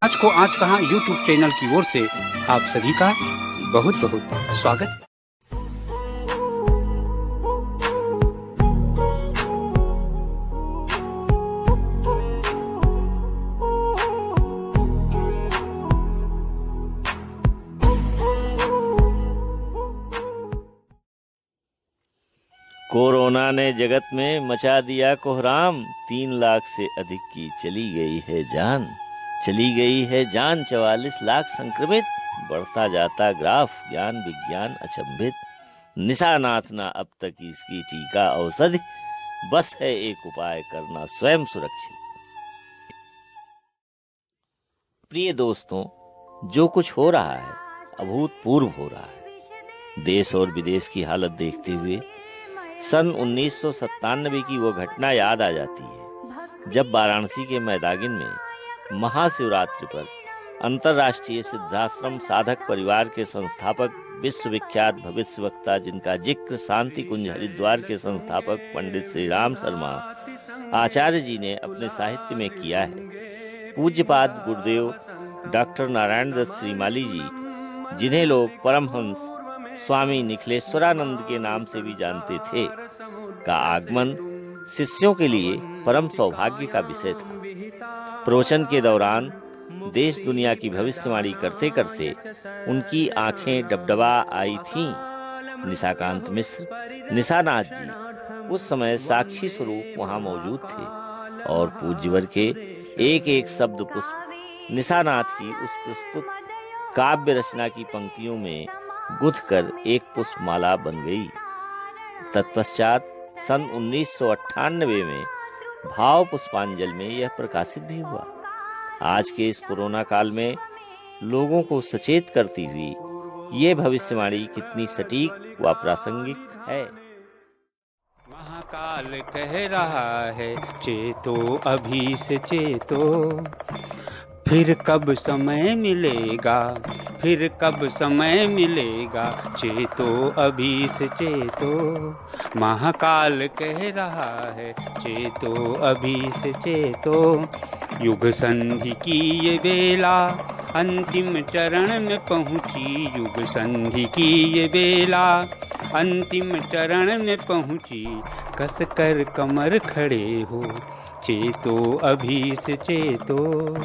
आज को आज कहां YouTube चैनल की ओर से आप सभी का बहुत बहुत स्वागत। कोरोना ने जगत में मचा दिया कोहराम, 3 लाख से अधिक की चली गई है जान। चली गई है जान 44 लाख संक्रमित, बढ़ता जाता ग्राफ ज्ञान विज्ञान अचंभित। निशानाथ ना अब तक इसकी टीका औषधि, बस है एक उपाय करना स्वयं सुरक्षित। प्रिय दोस्तों, जो कुछ हो रहा है अभूतपूर्व हो रहा है। देश और विदेश की हालत देखते हुए सन 1997 की वो घटना याद आ जाती है जब वाराणसी के मैदागिन में महाशिवरात्रि पर अंतर्राष्ट्रीय सिद्धाश्रम साधक परिवार के संस्थापक विश्वविख्यात भविष्य वक्ता, जिनका जिक्र शांति कुंज हरिद्वार के संस्थापक पंडित श्री राम शर्मा आचार्य जी ने अपने साहित्य में किया है, पूज्यपाद गुरुदेव डॉक्टर नारायण दत्त श्रीमाली जी, जिन्हें लोग परमहंस स्वामी निखिलेश्वरानंद के नाम से भी जानते थे, का आगमन शिष्यों के लिए परम सौभाग्य का विषय था। प्रवचन के दौरान देश दुनिया की भविष्यवाणी करते करते उनकी आंखें डबडबा आई थीं। निशाकांत मिश्र निशानाथ जी उस समय साक्षी स्वरूप वहां मौजूद थे और पूज्यवर के एक एक शब्द पुष्प निशानाथ की उस प्रस्तुत काव्य रचना की पंक्तियों में गुथ कर एक पुष्पमाला बन गई। तत्पश्चात सन 1998 में भाव पुष्पांजलि में यह प्रकाशित भी हुआ। आज के इस कोरोना काल में लोगों को सचेत करती हुई ये भविष्यवाणी कितनी सटीक व प्रासंगिक है। महाकाल कह रहा है चेतो अभी से चेतो, फिर कब समय मिलेगा, फिर कब समय मिलेगा, चेतो अभी से चेतो। महाकाल कह रहा है चेतो अभी से चेतो। युग संधि की ये बेला अंतिम चरण में पहुंची, युग संधि की ये बेला अंतिम चरण में पहुंची। कस कर कमर खड़े हो, चेतो अभी से चेतो।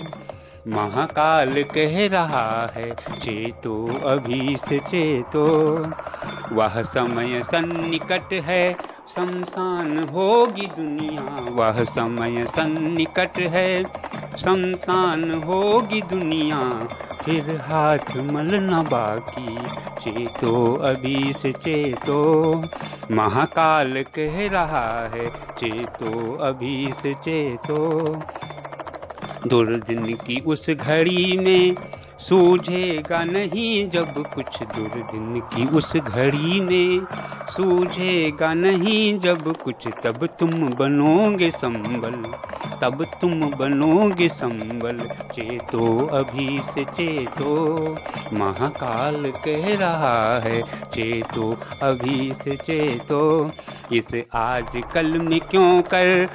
महाकाल कह रहा है चेतो अभी से चेतो। वह समय सन्निकट है शमशान होगी दुनिया, वह समय सन्निकट है शमशान होगी दुनिया। फिर हाथ मलना बाकी, चेतो अभी से चेतो। महाकाल कह रहा है चेतो अभी से चेतो। दुर्दिन की उस घड़ी में सूझेगा नहीं जब कुछ, दुर्दिन की उस घड़ी में सूझेगा नहीं जब कुछ। तब तुम बनोगे संबल, तब तुम बनोगे संबल, चेतो अभी से चेतो। महाकाल कह रहा है चेतो अभी से चेतो। इस आज कल में क्यों कर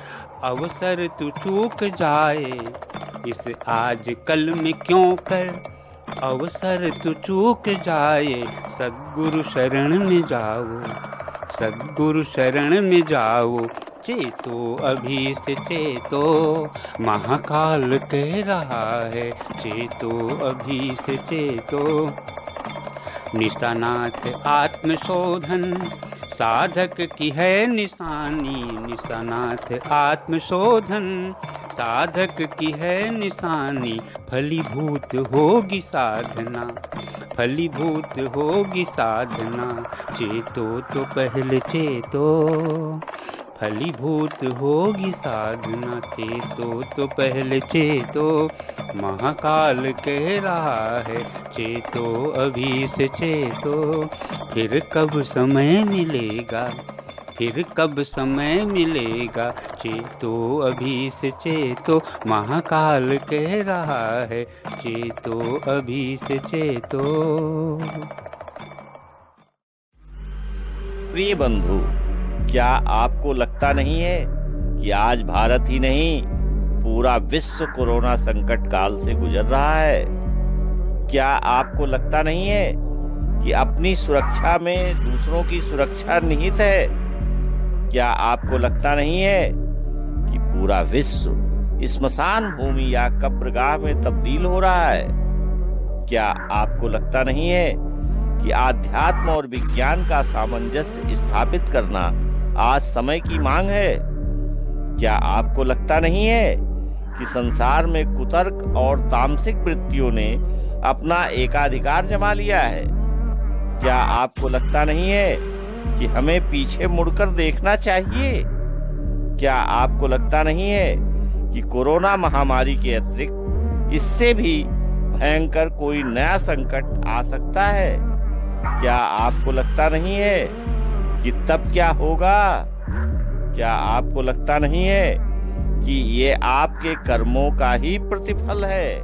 अवसर तू चूक जाए, इस आज कल में क्यों कर अवसर तू चूक जाए। सद्गुरु शरण में जाओ, सद्गुरु शरण में जाओ, चेतो अभी से चेतो। महाकाल कह रहा है चेतो अभी से चेतो। निशानाथ आत्मशोधन साधक की है निशानी, निशानाथ आत्मशोधन साधक की है निशानी। फलीभूत होगी साधना, फलीभूत होगी साधना, चेतो तो पहले चेतो। फलीभूत होगी साधना, चेतो तो पहले चेतो। महाकाल कह रहा है चेतो अभी से चेतो। फिर कब समय मिलेगा, फिर कब समय मिलेगा, चेतो अभी से चेतो। महाकाल कह रहा है चेतो अभी से चेतो। प्रिय बंधु, क्या आपको लगता नहीं है कि आज भारत ही नहीं पूरा विश्व कोरोना संकट काल से गुजर रहा है? क्या आपको लगता नहीं है कि अपनी सुरक्षा में दूसरों की सुरक्षा निहित है? क्या आपको लगता नहीं है कि पूरा विश्व स्मशान भूमि या कब्रगाह में तब्दील हो रहा है? क्या आपको लगता नहीं है कि आध्यात्म और विज्ञान का सामंजस्य स्थापित करना आज समय की मांग है? क्या आपको लगता नहीं है कि संसार में कुतर्क और तामसिक वृत्तियों ने अपना एकाधिकार जमा लिया है? क्या आपको लगता नहीं है कि हमें पीछे मुड़कर देखना चाहिए? क्या आपको लगता नहीं है कि कोरोना महामारी के अतिरिक्त इससे भी भयंकर कोई नया संकट आ सकता है? क्या आपको लगता नहीं है कि तब क्या होगा? क्या आपको लगता नहीं है कि ये आपके कर्मों का ही प्रतिफल है?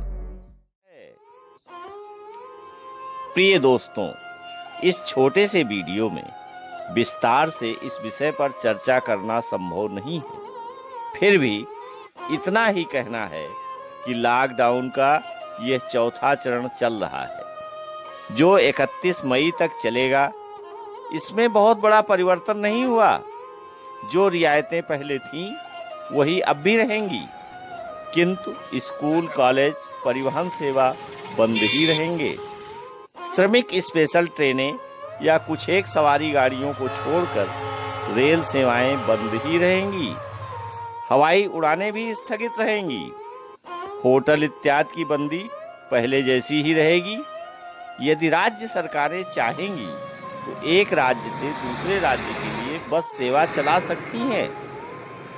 प्रिय दोस्तों, इस छोटे से वीडियो में विस्तार से इस विषय पर चर्चा करना संभव नहीं है। फिर भी इतना ही कहना है कि लॉकडाउन का यह चौथा चरण चल रहा है, जो 31 मई तक चलेगा। इसमें बहुत बड़ा परिवर्तन नहीं हुआ। जो रियायतें पहले थीं वही अब भी रहेंगी, किंतु स्कूल, कॉलेज, परिवहन सेवा बंद ही रहेंगे। श्रमिक स्पेशल ट्रेनें या कुछ एक सवारी गाड़ियों को छोड़कर रेल सेवाएं बंद ही रहेंगी। हवाई उड़ानें भी स्थगित रहेंगी। होटल इत्यादि की बंदी पहले जैसी ही रहेगी। यदि राज्य सरकारें चाहेंगी तो एक राज्य से दूसरे राज्य के लिए बस सेवा चला सकती हैं,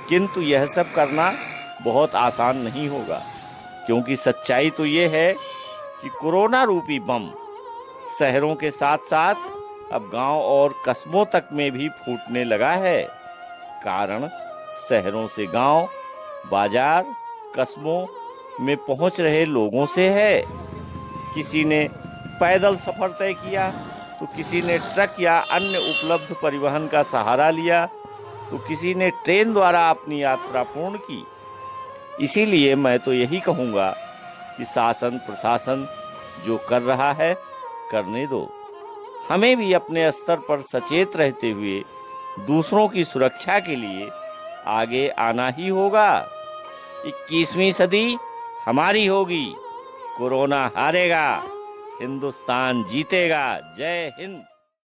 किंतु यह सब करना बहुत आसान नहीं होगा, क्योंकि सच्चाई तो ये है कि कोरोना रूपी बम शहरों के साथ साथ अब गांव और कस्बों तक में भी फूटने लगा है। कारण शहरों से गांव, बाजार, कस्बों में पहुंच रहे लोगों से है। किसी ने पैदल सफर तय किया तो किसी ने ट्रक या अन्य उपलब्ध परिवहन का सहारा लिया, तो किसी ने ट्रेन द्वारा अपनी यात्रा पूर्ण की। इसीलिए मैं तो यही कहूँगा कि शासन प्रशासन जो कर रहा है करने दो। हमें भी अपने स्तर पर सचेत रहते हुए दूसरों की सुरक्षा के लिए आगे आना ही होगा। 21वीं सदी हमारी होगी। कोरोना हारेगा, हिंदुस्तान जीतेगा। जय हिंद।